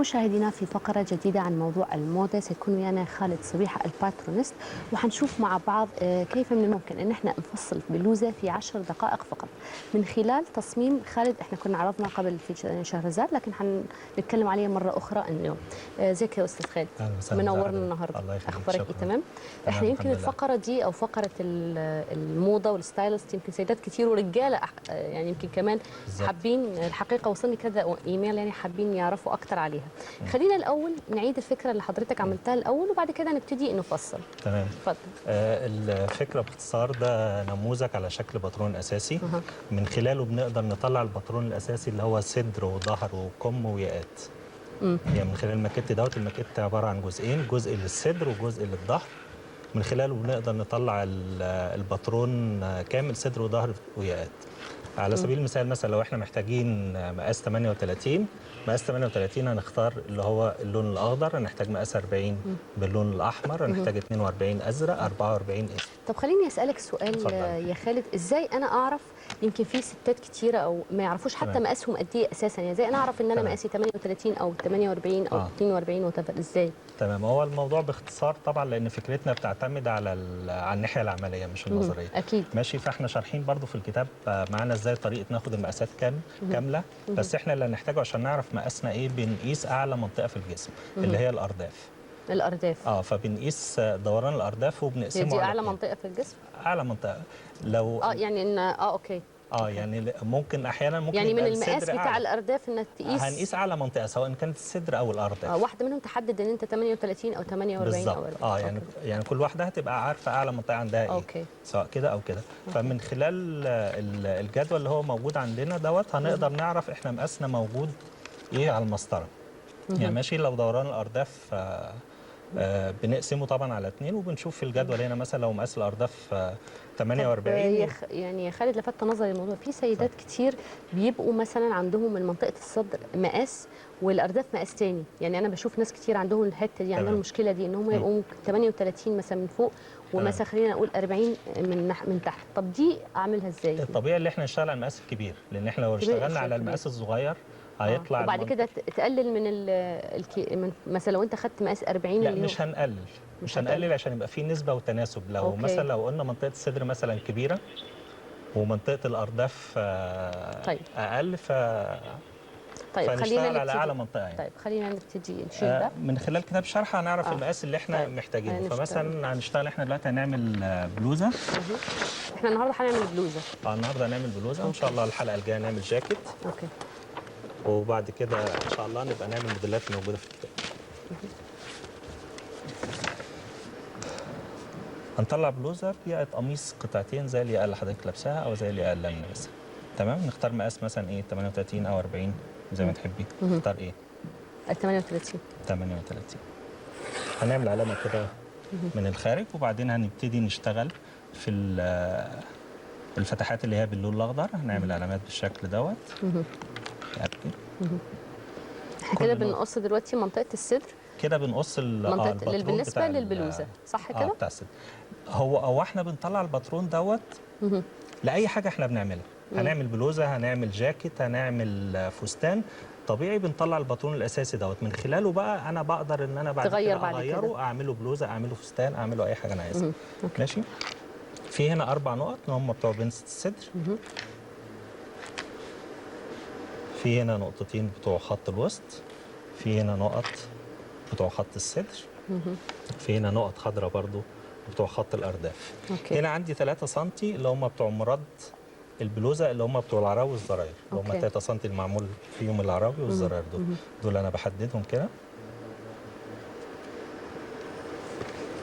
مشاهدينا في فقرة جديدة عن موضوع الموضة. سيكون ويانا خالد صبيحة الباترونست، وحنشوف مع بعض كيف من الممكن ان احنا نفصل بلوزة في 10 دقائق فقط من خلال تصميم خالد. احنا كنا عرضنا قبل في شهرزاد، لكن حنتكلم عليه مرة أخرى اليوم. ازيك يا أستاذ خالد؟ منورنا النهارده. اخبارك ايه؟ تمام. احنا يمكن الفقرة دي او فقرة الموضة والستايلست يمكن سيدات كتير ورجالة يعني يمكن كمان حابين، الحقيقة وصلني كذا ايميل يعني حابين يعرفوا اكتر عليها. خلينا الاول نعيد الفكره اللي حضرتك عملتها الاول، وبعد كده نبتدي نفصل. تمام. اتفضل. الفكره باختصار ده نموذج على شكل باترون اساسي. من خلاله بنقدر نطلع الباترون الاساسي اللي هو صدر وظهر وكم وياقات. يعني من خلال الماكيت دوت، الماكيت عباره عن جزئين، جزء للصدر وجزء للظهر. من خلاله بنقدر نطلع الباترون كامل صدر وظهر وياقات. على سبيل المثال مثلا لو احنا محتاجين مقاس 38، مقاس 38 هنختار اللي هو اللون الاخضر، هنحتاج مقاس 40 باللون الاحمر، هنحتاج 42 ازرق، 44 اسود. طب خليني اسالك سؤال يا خالد، ازاي انا اعرف؟ يمكن في ستات كتيره او ما يعرفوش حتى مقاسهم قد ايه اساسا، يعني ازاي انا اعرف ان انا مقاسي 38 او 48 او 42 وتفر ازاي؟ تمام. هو الموضوع باختصار طبعا لان فكرتنا بتعتمد على الناحيه العمليه مش النظريه. اكيد. ماشي. فاحنا شارحين برضو في الكتاب معانا ازاي طريقه ناخد المقاسات كامله. بس احنا اللي هنحتاجه عشان نعرف مقاسنا ايه، بنقيس اعلى منطقه في الجسم اللي هي الارداف. فبنقيس دوران الارداف وبنقسمه. دي اعلى منطقه في الجسم؟ اعلى منطقه. لو يعني ان اوكي. يعني ممكن احيانا يعني من المقاس بتاع الارداف انك تقيس، هنقيس اعلى منطقه سواء كانت الصدر او الارداف. واحده منهم تحدد ان انت 38 او 48 او 40. يعني كل واحده هتبقى عارفه اعلى منطقه عندها ايه. أوكي. سواء كده او كده. فمن خلال الجدول اللي هو موجود عندنا دوت هنقدر نعرف احنا مقاسنا موجود ايه على المسطره. يعني ماشي. لو دوران الارداف بنقسمه طبعا على 2، وبنشوف في الجدول هنا مثلا لو مقاس الارداف 48. يعني يا خالد لفت نظري الموضوع، في سيدات كتير بيبقوا مثلا عندهم من منطقه الصدر مقاس والارداف مقاس تاني. يعني انا بشوف ناس كتير عندهم الحته دي، عندهم المشكله دي ان هم يبقوا 38 مثلا من فوق ومثلا خلينا نقول 40 من تحت. طب دي اعملها ازاي؟ الطبيعي اللي احنا نشتغل على المقاس الكبير، لان احنا لو اشتغلنا على المقاس الصغير هيطلع وبعد كده تقلل من مثلا لو انت خدت مقاس 40. لا مش هنقلل عشان يبقى في نسبه وتناسب. لو مثلا لو قلنا منطقه الصدر مثلا كبيره ومنطقه الارداف اقل طيب خلينا على اعلى منطقه يعني. طيب خلينا نبتدي نشيل ده. من خلال كتاب شرح هنعرف المقاس اللي احنا محتاجينه. فمثلا هنشتغل احنا دلوقتي هنعمل بلوزه. احنا النهارده هنعمل بلوزه. النهارده هنعمل بلوزه وان شاء الله الحلقه الجايه نعمل جاكيت. اوكي. وبعد كده ان شاء الله نبقى نعمل موديلات موجوده في الكتاب. هنطلع بلوزه بياقه قميص قطعتين زي الياقه اللي حضرتك لابساها او زي الياقه اللي انا لابسها. تمام. نختار مقاس مثلا ايه، 38 او 40 زي ما تحبي. نختار ايه؟ 38. هنعمل علامه كده من الخارج، وبعدين هنبتدي نشتغل في الفتحات اللي هي باللون الاخضر. هنعمل علامات بالشكل دوت. احنا كده بنقص دلوقتي منطقه الصدر. كده بنقص منطقه بالنسبه للبلوزه، صح كده؟ بتاع الصدر. هو احنا بنطلع الباترون دوت لاي حاجه احنا بنعملها. هنعمل بلوزه، هنعمل جاكيت، هنعمل فستان. طبيعي بنطلع الباترون الاساسي دوت. من خلاله بقى انا بقدر ان انا بعد كده اغيره، اعمله بلوزه، اعمله فستان، اعمله اي حاجه انا عايزها. ماشي. في هنا 4 نقط هم بتوع بنسة الصدر. في هنا نقطتين بتوع خط الوسط. في هنا نقط بتوع خط الصدر. في هنا نقط خضراء برضو بتوع خط الارداف. هنا عندي 3 سم اللي هم بتوع مراد البلوزه، اللي هم بتوع العراوي والزراير، اللي هم 3 سم المعمول فيهم العراوي والزراير. دول انا بحددهم كده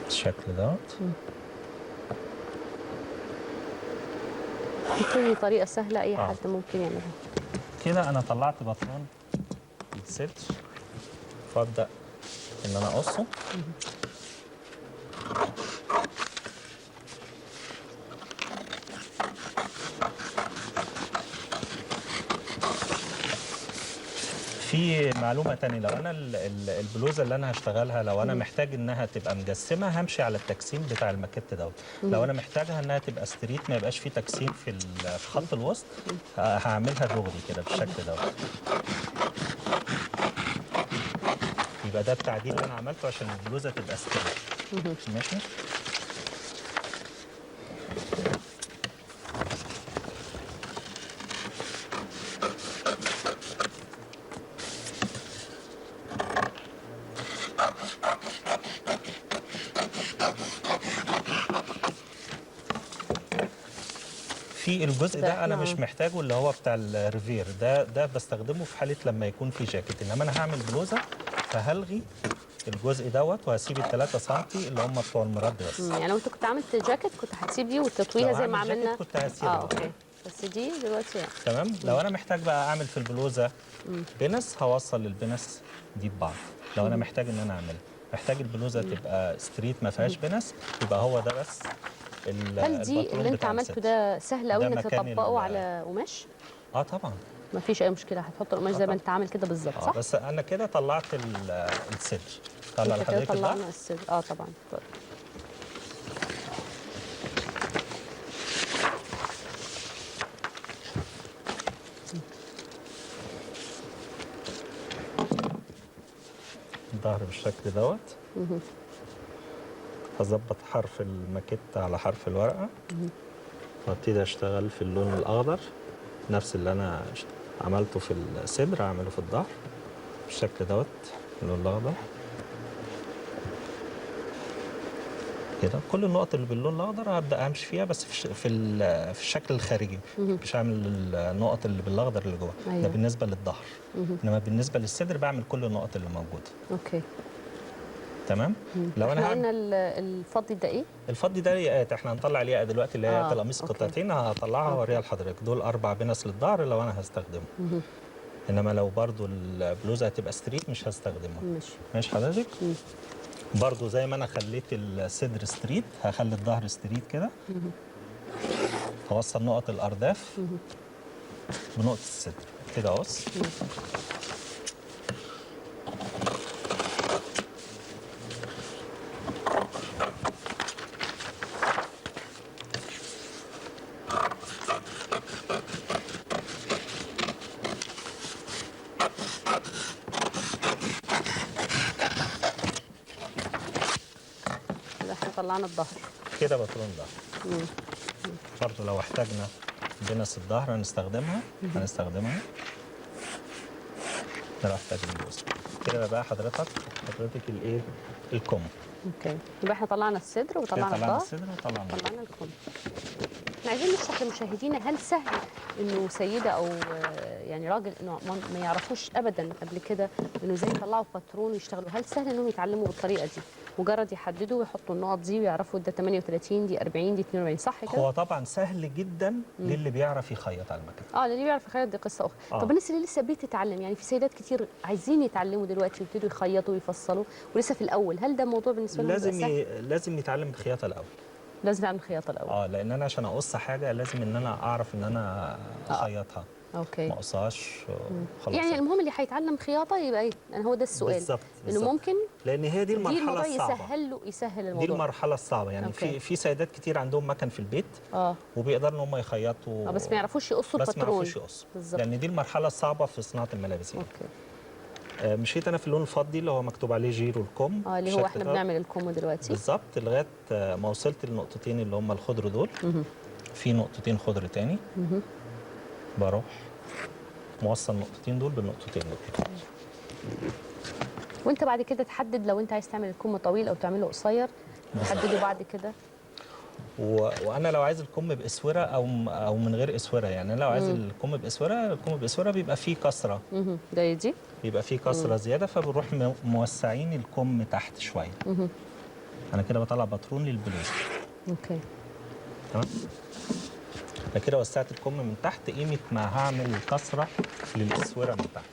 بالشكل دوت. دي طريقه سهله اي حد ممكن يعملها. كده انا طلعت باترون الصدر، فابدا ان انا اقصه. في معلومه ثانيه، لو انا البلوزه اللي انا هشتغلها لو انا محتاج انها تبقى مجسمه همشي على التجسيم بتاع الماكيت دوت. لو انا محتاجها انها تبقى ستريت ما يبقاش في تجسيم في خط الوسط، هعملها دغري كده بالشكل دوت. يبقى ده التعديل اللي انا عملته عشان البلوزه تبقى ستريت. ماشي. في الجزء ده انا مش محتاجه، اللي هو بتاع الريفير ده بستخدمه في حاله لما يكون في جاكيت، انما انا هعمل بلوزه فهلغي الجزء دوت وهسيب ال3 سم اللي هم بتوع المرد بس. يعني لو انت كنت عملت جاكيت كنت هتسيب دي وتطويها زي ما عملنا. كنت هسيبها. اوكي. بس دي دلوقتي تمام. لو انا محتاج بقى اعمل في البلوزه بنس، هوصل البنس دي ببعض. لو انا محتاج ان انا اعملها، محتاج البلوزه تبقى ستريت ما فيهاش بنس، يبقى هو ده بس. هل دي اللي انت عملته ده سهل قوي انك تطبقه على قماش؟ طبعا ما فيش اي مشكله، هتحط القماش زي ما انت عامل كده بالظبط، صح؟ بس انا كده طلعت الصدر. طلع لحضرتك الظهر. طلعنا الصدر. طبعا. الظهر بالشكل دوت. هظبط حرف الماكيت على حرف الورقه وابتدي اشتغل في اللون الاخضر، نفس اللي انا عملته في الصدر اعمله في الظهر بالشكل دوت، اللون الاخضر كده. كل النقط اللي باللون الاخضر هبدا امشي فيها، بس في الشكل الخارجي، مش هعمل النقط اللي بالاخضر اللي جوه. أيوة. ده بالنسبه للظهر. انما بالنسبه للصدر بعمل كل النقط اللي موجوده. اوكي. تمام. لو احنا قلنا الفضي ده ايه؟ الفضي ده ياقات. احنا هنطلع الياقه دلوقتي اللي هي ياقه القميص قطعتين، هطلعها واوريها لحضرتك. دول 4 بنس للظهر لو انا هستخدمهم. انما لو برضو البلوزه هتبقى ستريت مش هستخدمها. ماشي حضرتك. برضو زي ما انا خليت الصدر ستريت هخلي الظهر ستريت كده. هوصل نقط الارداف بنقطه الصدر كده اقص. طلعنا الظهر كده بطلون ظهر. برضه لو احتاجنا بنس الظهر هنستخدمها. ده لو احتاجنا الجزء كده بقى حضرتك الايه الكم. اوكي. يبقى احنا طلعنا الصدر وطلعنا الظهر طلعنا الكم. احنا عايزين نشرح لمشاهدينا، هل سهل انه سيده او يعني راجل انه ما يعرفوش ابدا قبل كده انه ازاي يطلعوا باترون ويشتغلوا، هل سهل انهم يتعلموا بالطريقه دي؟ مجرد يحددوا ويحطوا النقط دي ويعرفوا ده 38 دي 40 دي 42، صح كده؟ هو طبعا سهل جدا للي بيعرف يخيط على المكنه. اللي بيعرف يخيط دي قصه اخرى. طب الناس اللي لسه بتتعلم، يعني في سيدات كتير عايزين يتعلموا دلوقتي ويبتدوا يخيطوا ويفصلوا ولسه في الاول، هل ده موضوع بالنسبه لهم لازم يتعلم الخياطه الاول؟ لازم اعمل خياطه الاول. لان انا عشان اقص حاجه لازم ان انا اعرف ان انا اخيطها. اوكي. ما اقصهاش خلاص. يعني المهم اللي هيتعلم خياطه يبقى ايه؟ يعني هو ده السؤال. بالظبط. انه ممكن، لان هي دي المرحله الصعبه. يسهل الموضوع. دي المرحله الصعبه. يعني في سيدات كتير عندهم مكن في البيت وبيقدروا ان هم يخيطوا بس ما يعرفوش يقصوا الباترون. بس ما يعرفوش يقصوا. لان دي المرحله الصعبه في صناعه الملابس. اوكي. مشيت انا في اللون الفضي اللي هو مكتوب عليه جيرو الكم. اللي هو احنا بنعمل الكم دلوقتي بالظبط، لغايه ما وصلت للنقطتين اللي هم الخضر دول. في نقطتين خضر تاني. بروح موصل النقطتين دول بالنقطتين دول. وانت بعد كده تحدد لو انت عايز تعمل الكم طويل او تعمله قصير، تحدده بعد كده. وانا لو عايز الكم باسوره او من غير اسوره، يعني انا لو عايز الكم باسوره بيبقى فيه كسره. ده دي بيبقى فيه كسره زياده، فبنروح موسعين الكم تحت شويه. انا كده بطلع باترون للبلوزه. اوكي. تمام. انا كده وسعت الكم من تحت قيمه ما هعمل كسره للاسوره من تحت.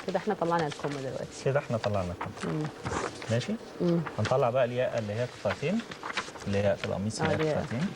كده احنا طلعنا الكم دلوقتي. ماشي. هنطلع بقى الياقه اللي هي قطعتين، اللي هي القميص اللي هي قطعتين.